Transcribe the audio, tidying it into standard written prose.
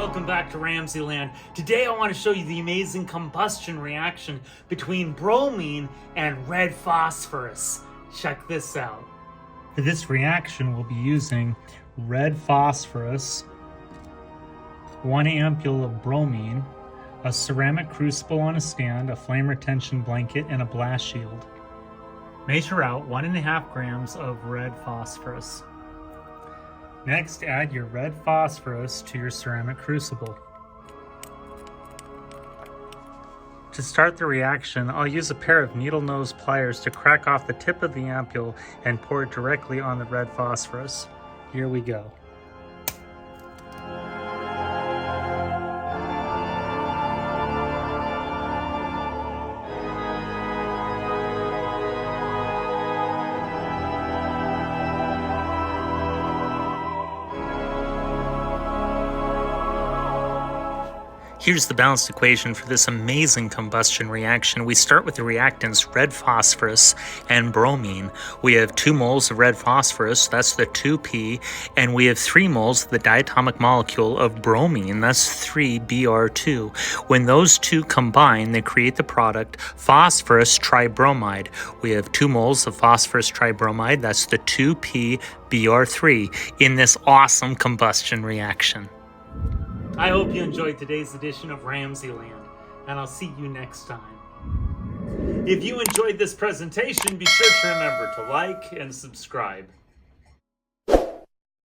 welcome back to RamZland. Today I want to show you the amazing combustion reaction between bromine and red phosphorus. Check this out. For this reaction we'll be using red phosphorus, 1 ampule of bromine, a ceramic crucible on a stand, a flame retention blanket, and a blast shield. Measure out 1.5 grams of red phosphorus. Next, add your red phosphorus to your ceramic crucible. To start the reaction, I'll use a pair of needle nose pliers to crack off the tip of the ampule and pour it directly on the red phosphorus. Here we go. Here's the balanced equation for this amazing combustion reaction. We start with the reactants red phosphorus and bromine. We have 2 moles of red phosphorus, that's the 2P, and we have 3 moles of the diatomic molecule of bromine, that's 3Br2. When those two combine, they create the product phosphorus tribromide. We have 2 moles of phosphorus tribromide, that's the 2PBr3, in this awesome combustion reaction. I hope you enjoyed today's edition of RamZland, and I'll see you next time. If you enjoyed this presentation, be sure to remember to like and subscribe.